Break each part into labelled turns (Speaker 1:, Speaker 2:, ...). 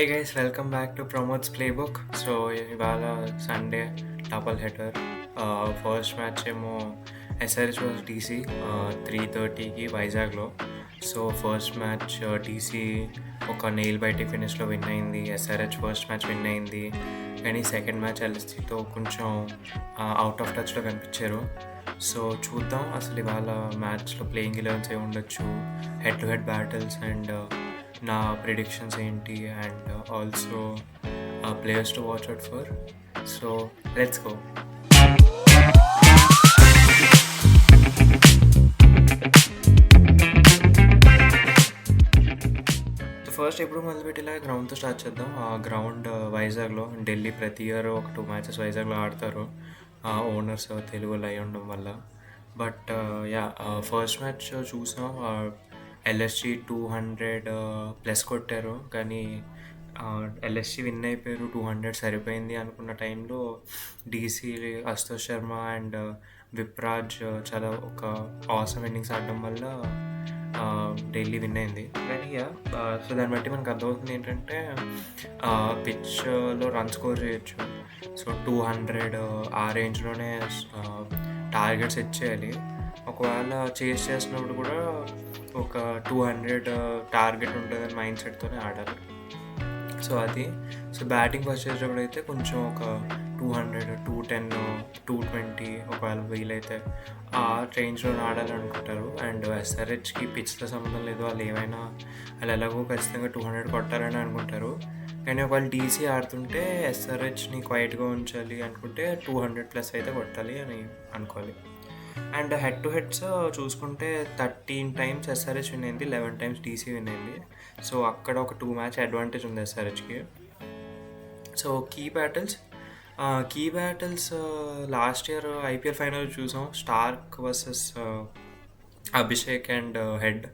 Speaker 1: Hey guys, welcome back to Pramod's playbook. So ఇవాళ Sunday double header. First match ఏమో SRH versus DC 3:30కి వైజాగ్లో. So first match DC ఒక nail biting ఫినిష్లో win అయింది. SRH first match win అయింది, కానీ సెకండ్ మ్యాచ్ ఎల్ఎస్సీతో కొంచెం అవుట్ ఆఫ్ టచ్లో కనిపించారు. సో చూద్దాం అసలు ఇవాళ మ్యాచ్లో ప్లేయింగ్ 11s ఏ ఉండొచ్చు, head to head battles and నా ప్రిడిక్షన్స్ ఏంటి, and also players to watch out for. So let's go. First ఎప్పుడు మొదలుపెట్టేలా గ్రౌండ్తో స్టార్ట్ చేద్దాం. ఆ గ్రౌండ్ వైజాగ్లో. ఢిల్లీ ప్రతి ఇయర్ ఒక 2 మ్యాచెస్ వైజాగ్లో ఆడతారు, ఓనర్స్ తెలుగులో అయి ఉండడం వల్ల. బట్ యా, ఫస్ట్ మ్యాచ్ చూసాం. ఎల్ఎస్జి 200+ కొట్టారు, కానీ ఎల్ఎస్జి విన్ అయిపోయారు. 200 సరిపోయింది అనుకున్న టైంలో డీసీ అశుతోష్ శర్మ అండ్ విప్రాజ్ చాలా ఒక ఆసమ్ ఇన్నింగ్స్ ఆడడం వల్ల ఢిల్లీ విన్ అయింది. కానీ సో దాన్ని బట్టి మనకు అర్థమవుతుంది ఏంటంటే పిచ్లో రన్ స్కోర్ చేయొచ్చు. సో 200 ఆ రేంజ్లోనే టార్గెట్స్ సెట్ చేయాలి. ఒకవేళ చేస్ చేసినప్పుడు కూడా ఒక 200 టార్గెట్ ఉంటుందని మైండ్ సెట్తోనే ఆడాలి. సో అది. సో బ్యాటింగ్ ఫస్ట్ చేసేటప్పుడు అయితే కొంచెం ఒక 200, 210, 220 ఒకవేళ వీలైతే ఆ రేంజ్లో ఆడాలనుకుంటారు. అండ్ ఎస్ఆర్హెచ్కి పిచ్తో సంబంధం లేదు, వాళ్ళు ఏమైనా వాళ్ళు ఎలాగో ఖచ్చితంగా 200 కొట్టాలని అనుకుంటారు. కానీ ఒకవేళ డీసీ ఆడుతుంటే ఎస్ఆర్హెచ్ని క్వైట్గా ఉంచాలి అనుకుంటే 200+ అయితే కొట్టాలి అని అనుకోవాలి. అండ్ హెడ్ టు హెడ్స్ చూసుకుంటే 13 times ఎస్ఆర్హెచ్ విన్ అయింది, 11 times డీసీ విన్ అయింది. సో అక్కడ ఒక 2 మ్యాచ్ అడ్వాంటేజ్ ఉంది ఎస్ఆర్హెచ్కి. So key battles last year IPL final చూసాం. Starc versus Abhishek and Head.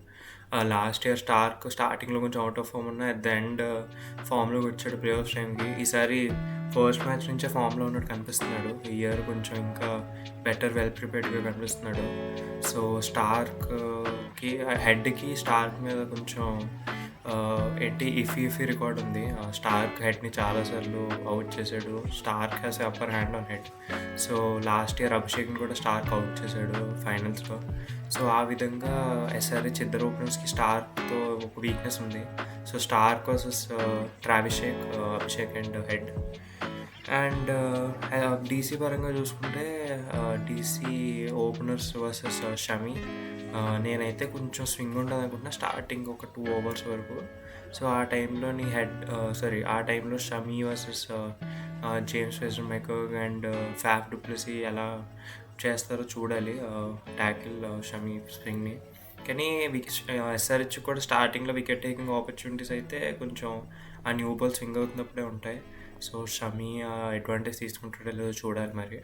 Speaker 1: Last year Starc స్టార్టింగ్లో కొంచెం అవుట్ ఆఫ్ ఫామ్ ఉన్న, అట్ ద ఎండ్ ఫామ్లోకి వచ్చాడు ప్లే ఆఫ్ టైంకి. ఈసారి ఫస్ట్ మ్యాచ్ నుంచే ఫామ్లో ఉన్నట్టు కనిపిస్తున్నాడు. ఈ ఇయర్ కొంచెం ఇంకా బెటర్, వెల్ ప్రిపేర్డ్గా కనిపిస్తున్నాడు. సో స్టార్క్కి హెడ్కి స్టార్క్ మీద కొంచెం ఏంటి ఇఫీ రికార్డ్ ఉంది. స్టార్క్ హెడ్ని చాలాసార్లు అవుట్ చేశాడు. Starc has upper hand on Head. So last year అభిషేక్ని కూడా స్టార్క్ అవుట్ చేశాడు ఫైనల్స్లో. సో ఆ విధంగా ఎస్ఆర్హెచ్ ఇద్దరు ఓపెనర్స్కి స్టార్క్తో ఒక వీక్నెస్ ఉంది. So Starc versus Abhishek and Head. And DC పరంగా చూసుకుంటే డీసీ ఓపెనర్స్ వర్సెస్ షమి. నేనైతే కొంచెం స్వింగ్ ఉంటుంది అనుకుంటున్నా స్టార్టింగ్ ఒక 2 overs వరకు. సో ఆ టైంలో Shami versus James Westermaker and Faf du Plessis ఎలా చేస్తారో చూడాలి, ట్యాకిల్ షమి స్వింగ్ని. కానీ ఎస్ఆర్హెచ్ కూడా స్టార్టింగ్లో వికెట్ టేకింగ్ ఆపర్చునిటీస్ అయితే కొంచెం ఆ న్యూ బాల్ స్వింగ్ అవుతున్నప్పుడే ఉంటాయి. సో షమి అడ్వాంటేజ్ తీసుకుంటాడో లేదో చూడాలి మరి.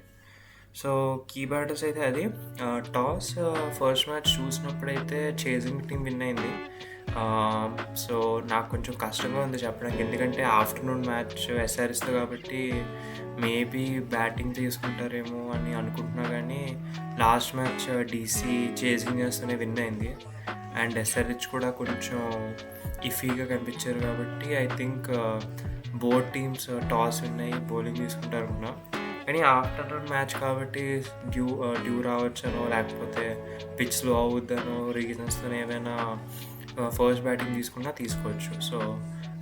Speaker 1: సో కీ బ్యాటర్స్ అయితే అది. టాస్ ఫస్ట్ మ్యాచ్ చూసినప్పుడైతే చేజింగ్ టీం విన్ అయింది. సో నాకు కొంచెం కష్టంగా ఉంది చెప్పడానికి, ఎందుకంటే ఆఫ్టర్నూన్ మ్యాచ్ ఎస్ఆర్హెచ్తో కాబట్టి మేబీ బ్యాటింగ్ తీసుకుంటారేమో అని అనుకుంటున్నా. కానీ లాస్ట్ మ్యాచ్ డీసీ చేజింగ్ చేస్తూనే విన్ అయింది. అండ్ ఎస్ఆర్హెచ్ కూడా కొంచెం ఇఫీగా కనిపించారు కాబట్టి I think both teams toss win అయ్యి బౌలింగ్ తీసుకుంటారు అనుకున్నా. కానీ ఆఫ్టర్నూన్ మ్యాచ్ కాబట్టి డ్యూ రావచ్చనో లేకపోతే పిచ్ స్లో అవుద్దనో రీజన్స్తో ఏమైనా ఫస్ట్ బ్యాటింగ్ తీసుకున్నా తీసుకోవచ్చు. సో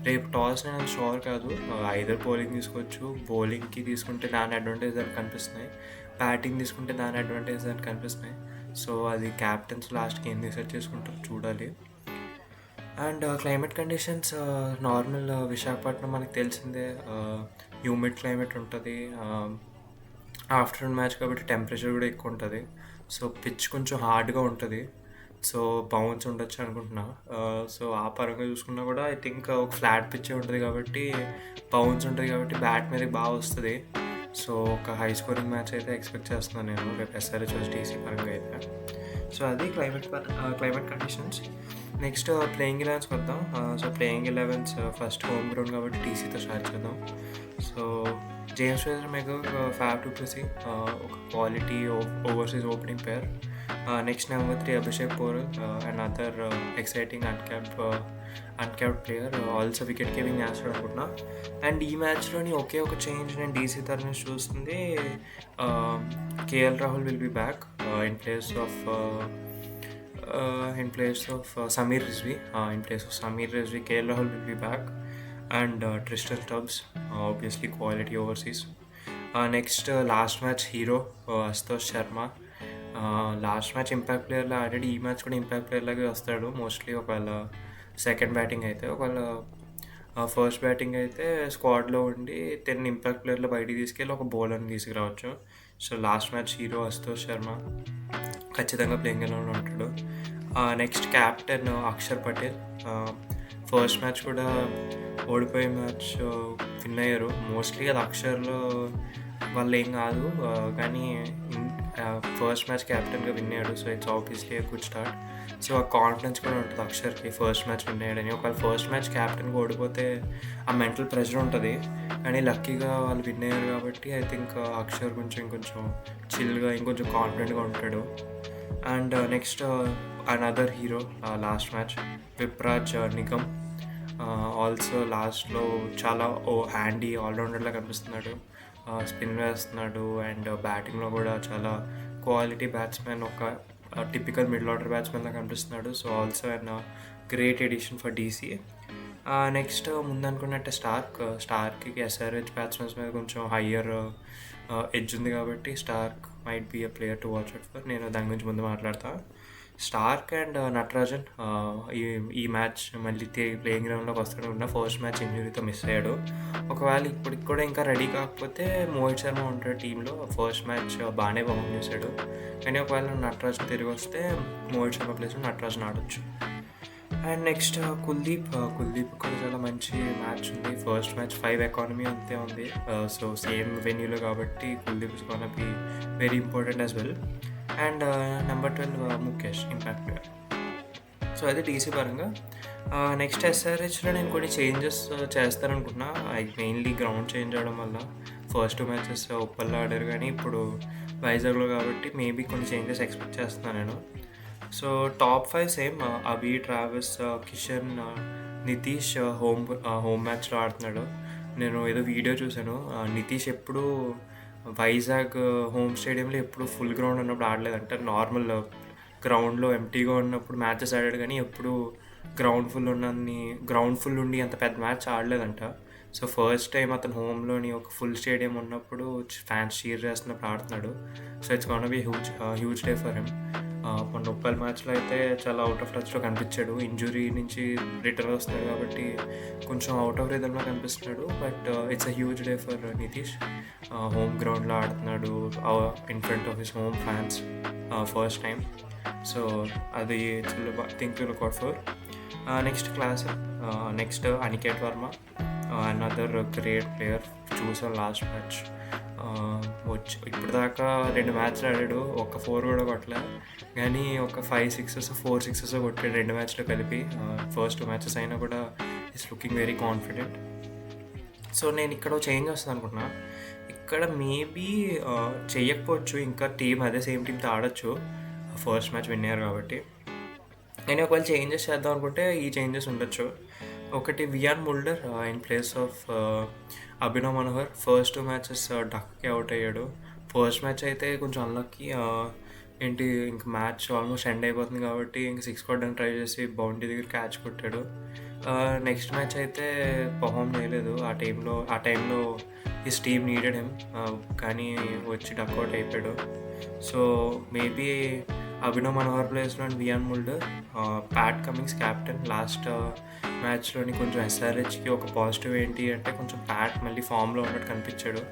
Speaker 1: రేపు టాస్ నేను షూర్ కాదు, ఐదర్ బౌలింగ్ తీసుకోవచ్చు. బౌలింగ్కి తీసుకుంటే దాని అడ్వాంటేజ్ దానికి కనిపిస్తున్నాయి, బ్యాటింగ్ తీసుకుంటే దాని అడ్వాంటేజ్ దానికి కనిపిస్తున్నాయి. సో అది క్యాప్టెన్స్ లాస్ట్కి ఏం డిసైడ్ చేసుకుంటారు చూడాలి. And climate conditions normal Visakhapatnam మనకు తెలిసిందే, హ్యూమిడ్ క్లైమేట్ ఉంటుంది. ఆఫ్టర్నూన్ మ్యాచ్ కాబట్టి టెంపరేచర్ కూడా ఎక్కువ ఉంటుంది. సో పిచ్ కొంచెం హార్డ్గా ఉంటుంది. సో బౌన్స్ ఉండొచ్చు అనుకుంటున్నా. సో ఆ పరంగా చూసుకున్నా కూడా ఐ థింక్ ఒక ఫ్లాట్ పిచ్చే ఉంటుంది కాబట్టి బౌన్స్ ఉంటుంది కాబట్టి బ్యాట్ మీద బాగా వస్తుంది. సో ఒక హై స్కోరింగ్ మ్యాచ్ అయితే ఎక్స్పెక్ట్ చేస్తున్నాను నేను రేపు ఎస్ఆర్హెచ్ డీసీ పరంగా అయితే. సో అది క్లైమేట్ కండిషన్స్. నెక్స్ట్ ప్లేయింగ్ 11స్కి వద్దాం. So playing 11s first home ground కాబట్టి డీసీతో స్టార్ట్ చేద్దాం. సో జేమ్స్ వెస్టర్మైకర్, ఫాఫ్ డు ప్లెసీ ఒక quality overseas opening pair. Next number 3 Abhishek Porel, another exciting uncapped player, also wicket keeping చేస్తాడు అనుకుంటున్నా. అండ్ ఈ మ్యాచ్లోని ఒకే ఒక చేంజ్ నేను డీసీ తరఫు నుంచి చూస్తుంది. KL Rahul will be back in place of Samir Rizvi. In place of Samir Rizvi, KL Rahul will be back, and Tristan Stubbs, obviously quality overseas. Next, last match hero, Ashutosh Sharma. Last match impact ప్లేయర్లో ఆడాడు, ఈ match కూడా impact ప్లేయర్లాగే వస్తాడు mostly. ఒకవేళ second batting అయితే, ఒకవేళ first batting అయితే స్క్వాడ్లో ఉండి 10 ఇంపాక్ట్ ప్లేయర్లో బయటికి తీసుకెళ్ళి ఒక బౌలర్ని తీసుకురావచ్చు. So last match hero Ashutosh Sharma ఖచ్చితంగా ప్లేయింగ్ ఎలెవన్లో ఉంటాడు. Next captain Axar Patel. First match కూడా ఓడిపోయే మ్యాచ్ విన్ అయ్యారు. మోస్ట్లీ అది అక్షర్లో వాళ్ళు ఏం కాదు, కానీ ఫస్ట్ మ్యాచ్ క్యాప్టెన్గా విన్ అయ్యాడు. So it's obviously a good start. So ఆ కాన్ఫిడెన్స్ కూడా ఉంటుంది అక్షర్కి, ఫస్ట్ మ్యాచ్ విన్ అయ్యాడని. ఒకవేళ ఫస్ట్ మ్యాచ్ క్యాప్టెన్గా ఓడిపోతే ఆ మెంటల్ ప్రెషర్ ఉంటుంది, కానీ లక్కీగా వాళ్ళు విన్ అయ్యారు కాబట్టి ఐ థింక్ అక్షర్ ఇంకొంచెం చిల్గా, ఇంకొంచెం కాన్ఫిడెంట్గా ఉంటాడు. And next another hero last match Vipraj Nigam. Also లాస్ట్లో చాలా హ్యాండీ ఆల్రౌండర్లా కనిపిస్తున్నాడు. స్పిన్ వేస్తున్నాడు అండ్ బ్యాటింగ్లో కూడా చాలా క్వాలిటీ బ్యాట్స్మెన్, ఒక టిపికల్ మిడిల్ ఆర్డర్ బ్యాట్స్మెన్లా కనిపిస్తున్నాడు. So also and great addition for DC. Next ముందనుకున్నట్టే స్టార్క్కి ఎస్ఆర్హెచ్ బ్యాట్స్మెన్స్ మీద కొంచెం హయ్యర్ ఎడ్జ్ ఉంది కాబట్టి Starc might be a player to watch out for. నేను దాని గురించి ముందు మాట్లాడతా. స్టార్క్ అండ్ నటరాజన్ ఈ మ్యాచ్ మళ్ళీ ప్లేయింగ్ గ్రౌండ్లోకి వస్తాడు. ఫస్ట్ మ్యాచ్ ఇంజురీతో మిస్ అయ్యాడు. ఒకవేళ ఇప్పటికి కూడా ఇంకా రెడీ కాకపోతే మోహిత్ శర్మ ఉంటాడు టీంలో. ఫస్ట్ మ్యాచ్ బాగానే పర్ఫామ్ చేశాడు, కానీ ఒకవేళ నటరాజన్ తిరిగి వస్తే మోహిత్ శర్మ ప్లేస్లో నటరాజన్ ఆడొచ్చు. అండ్ నెక్స్ట్ కుల్దీప్ కూడా చాలా మంచి మ్యాచ్ ఉంది. ఫస్ట్ మ్యాచ్ 5 ఎకానమీ అంతే ఉంది. సో సేమ్ వెన్యూలో కాబట్టి Kuldeep is gonna be very important as well. And number 12 Mukesh, impact player. So అది డీసీ పరంగా. నెక్స్ట్ ఎస్ఆర్హెచ్లో నేను కొన్ని చేంజెస్ చేస్తాననుకుంటున్నా. మెయిన్లీ గ్రౌండ్ చేంజ్ అవడం వల్ల ఫస్ట్ 2 మ్యాచెస్ ఉప్పల్లో ఆడారు, కానీ ఇప్పుడు వైజాగ్లో కాబట్టి మేబీ కొన్ని చేంజెస్ ఎక్స్పెక్ట్ చేస్తున్నాను నేను. సో టాప్ 5 సేమ్, అభి, ట్రావిస్, కిషన్, నితీష్ హోమ్ మ్యాచ్లో ఆడుతున్నాడు. నేను ఏదో వీడియో చూశాను, నితీష్ ఎప్పుడు వైజాగ్ హోమ్ స్టేడియంలో ఎప్పుడు ఫుల్ గ్రౌండ్ ఉన్నప్పుడు ఆడలేదంట. నార్మల్ గ్రౌండ్లో ఎంటీగా ఉన్నప్పుడు మ్యాచెస్ ఆడాడు, కానీ ఎప్పుడు గ్రౌండ్ ఫుల్ ఉండి అంత పెద్ద మ్యాచ్ ఆడలేదంట. సో ఫస్ట్ టైం అతను హోమ్లోని ఒక ఫుల్ స్టేడియం ఉన్నప్పుడు ఫ్యాన్స్ చీర్ చేస్తున్నప్పుడు ఆడుతున్నాడు. So it's gonna be huge day for him. మొన్న ఉప్పల్ మ్యాచ్లో అయితే చాలా అవుట్ ఆఫ్ టచ్లో కనిపించాడు. ఇంజురీ నుంచి రిటర్న్ వస్తున్నాడు కాబట్టి కొంచెం అవుట్ ఆఫ్ రిథంలో కనిపిస్తున్నాడు. But it's a huge day for Nitish. Home గ్రౌండ్లో ఆడుతున్నాడు in front of his home fans first time. So అది think to look out for. Next class, next Aniket Varma, another great player. చూసాను లాస్ట్ మ్యాచ్ ఇప్పుడు దాకా 2 మ్యాచ్లు ఆడాడు, ఒక 4 కూడా కొట్టలే, కానీ ఒక 5 సిక్సెస్ 4 సిక్సెస్ కొట్టాడు 2 మ్యాచ్లో కలిపి. ఫస్ట్ 2 మ్యాచెస్ అయినా కూడా is looking very confident. So నేను ఇక్కడ చేంజ్ చేస్తాను అనుకుంటున్నా. ఇక్కడ మేబీ చేయకపోవచ్చు, ఇంకా టీం అదే సేమ్ టీంతో ఆడొచ్చు, ఫస్ట్ మ్యాచ్ విన్ అయ్యారు కాబట్టి. నేను ఒకవేళ చేంజెస్ చేద్దాం అనుకుంటే ఈ చేంజెస్ ఉండొచ్చు. ఒకటి Wiaan Mulder in place of Abhinav Manohar. First 2 matches డక్కి అవుట్ అయ్యాడు. ఫస్ట్ మ్యాచ్ అయితే కొంచెం అన్లక్కీ, ఇంక మ్యాచ్ ఆల్మోస్ట్ ఎండ్ అయిపోతుంది కాబట్టి ఇంక 6 కొట్టడానికి ట్రై చేసి బౌండరీ దగ్గర క్యాచ్ కొట్టాడు. నెక్స్ట్ మ్యాచ్ అయితే పర్ఫామ్ చేయలేదు. ఆ టైంలో హిస్ టీమ్ నీడెడ్ హిమ్, కానీ వచ్చి డక్అవుట్ అయిపోయాడు. సో మేబీ అభినవ్ మనోహర్ ప్లేస్లో Wiaan Mulder, Pat Cummins captain. Last మ్యాచ్లోని కొంచెం ఎస్ఆర్హెచ్కి ఒక పాజిటివ్ ఏంటి అంటే కొంచెం ప్యాట్ మళ్ళీ ఫామ్లో ఉన్నట్టు కనిపించాడు.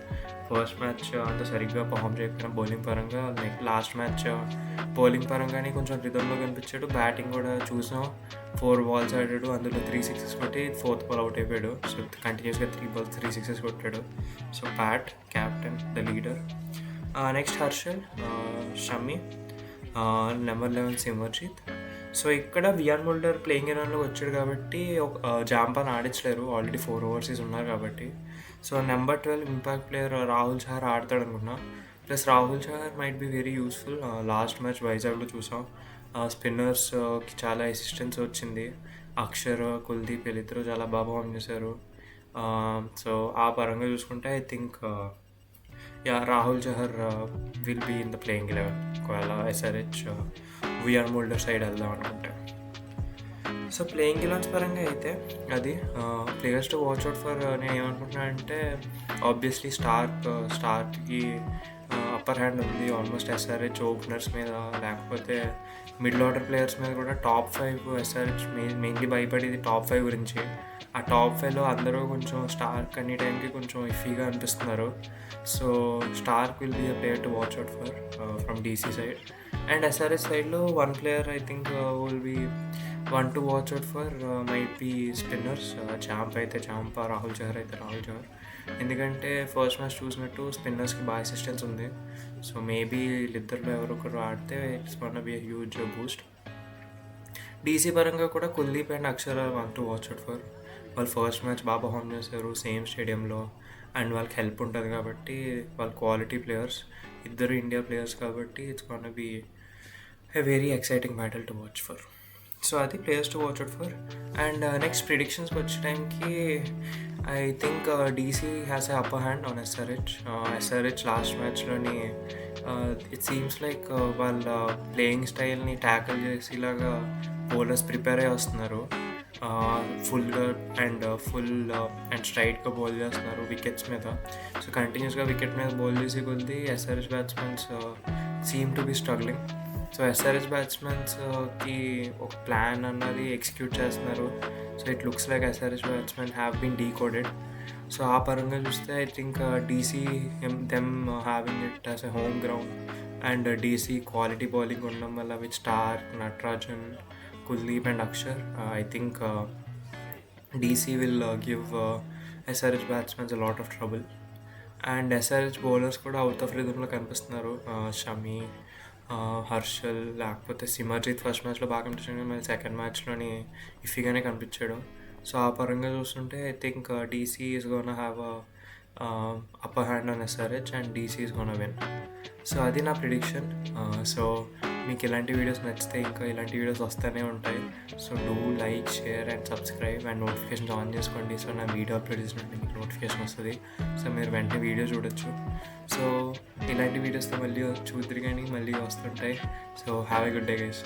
Speaker 1: ఫస్ట్ మ్యాచ్ అంత సరిగ్గా పర్ఫామ్ చేయకపోయినా బౌలింగ్ పరంగా, లాస్ట్ మ్యాచ్ బౌలింగ్ పరంగానే కొంచెం రిథంలో కనిపించాడు. బ్యాటింగ్ కూడా చూసాం, 4 balls ఆడాడు, అందులో 3 సిక్సెస్ కొట్టి 4th ball అవుట్ అయిపోయాడు. సో కంటిన్యూస్గా 3 balls 3 సిక్సెస్ కొట్టాడు. So Pat captain, the leader. Next Harshal, Shami, number 11 Simarjeet. So ఇక్కడ వియాన్ ముల్డర్ ప్లేయింగ్ ఎలెవన్లోకి వచ్చాడు కాబట్టి జాంపాన్ ఆడించలేరు, ఆల్రెడీ 4 overseas ఉన్నారు కాబట్టి. So number 12 impact player Rahul Chahar ఆడతాడు అనుకున్నా. Plus Rahul Chahar might be very useful. Last match వైజాగ్లో చూసాం. స్పిన్నర్స్కి చాలా అసిస్టెన్స్ వచ్చింది. అక్షర్, కుల్దీప్ వీళ్ళిద్దరూ చాలా బాగా పర్ఫామ్ చేశారు. సో ఆ పరంగా చూసుకుంటే I think Rahul Chahar will be in the playing 11 ఒకవేళ ఎస్ఆర్హెచ్ విఆర్ మోల్డర్ సైడ్ వెళ్దాం అనుకుంటే. సో ప్లేయింగ్ 11 పరంగా అయితే అది players to watch out for. నేను ఏమనుకుంటున్నా అంటే ఆబ్వియస్లీ స్టార్కి అప్పర్ హ్యాండ్ ఉంది ఆల్మోస్ట్ ఎస్ఆర్హెచ్ ఓపెనర్స్ మీద, లేకపోతే మిడిల్ ఆర్డర్ ప్లేయర్స్ మీద కూడా. టాప్ 5 ఎస్ఆర్హెచ్ మెయిన్లీ భయపడేది టాప్ 5 గురించి. ఆ టాప్ 5లో అందరూ కొంచెం స్టార్క్ అన్ని టైంకి కొంచెం ఇఫీగా అనిపిస్తున్నారు. So Starc will be a player to watch out for from DC side. And SRH సైడ్లో one player I think will be one to watch out for might be spinners. Zampa అయితే Zampa, Rahul Chahar అయితే రాహుల్ చహర్. ఎందుకంటే first match చూసినట్టు స్పిన్నర్స్కి బాగా assistance ఉంది. So maybe వీళ్ళిద్దరిలో ఎవరొకరు ఆడితే it's gonna be huge boost. DC పరంగా కూడా Kuldeep and Axar one to watch out for. వాళ్ళు ఫస్ట్ మ్యాచ్ బాగా పర్ఫామ్ చేశారు సేమ్ స్టేడియంలో, అండ్ వాళ్ళకి హెల్ప్ ఉంటుంది కాబట్టి. వాళ్ళు క్వాలిటీ ప్లేయర్స్, ఇద్దరు ఇండియా ప్లేయర్స్ కాబట్టి it's gonna be a very exciting battle to watch for. So అది players to watch out for. And next ప్రిడిక్షన్స్కి వచ్చే టైంకి I think DC has a upper hand on SRH. SRH last మ్యాచ్లోని it seems like వాళ్ళ playing స్టైల్ని tackle చేసేలాగా bowlers prepare అయ్యి వస్తున్నారు. ఫుల్గా అండ్ స్ట్రైట్గా బౌల్ చేస్తున్నారు వికెట్స్ మీద. సో కంటిన్యూస్గా వికెట్ మీద బౌల్ చేసి కొద్దీ SRH batsmens seem to be struggling. So SRH బ్యాట్స్మెన్స్కి ఒక ప్లాన్ అన్నది ఎగ్జిక్యూట్ చేస్తున్నారు. So it looks like SRH batsmen have been decoded. So ఆ పరంగా చూస్తే I think DC them having it as a home ground and DC quality bowling ఉండడం వల్ల with Starc, Natarajan, Kuldeep and Axar, I think DC will give SRH batsmens a lot of trouble. And SRH bowlers కూడా out of రిథంలో కనిపిస్తున్నారు. షమి, హర్షల్, లేకపోతే Simarjeet first మ్యాచ్లో బాగా కనిపించాడు, మళ్ళీ second మ్యాచ్లోని ఇఫీగానే కనిపించాడు. సో ఆ పరంగా చూస్తుంటే I think DC is gonna have upper hand on SRH and DC is gonna win. So అది నా ప్రిడిక్షన్. సో మీకు ఇలాంటి వీడియోస్ నచ్చితే ఇంకా ఇలాంటి వీడియోస్ వస్తూనే ఉంటాయి. So do like, share and subscribe and notifications on చేసుకోండి. సో నా వీడియో అప్లోడ్ చేసినట్టు మీకు నోటిఫికేషన్ వస్తుంది. సో మీరు వెంటనే వీడియో చూడొచ్చు. సో ఇలాంటి వీడియోస్తో మళ్ళీ చూద్దరు కానీ మళ్ళీ వస్తుంటాయి. So have a good day guys.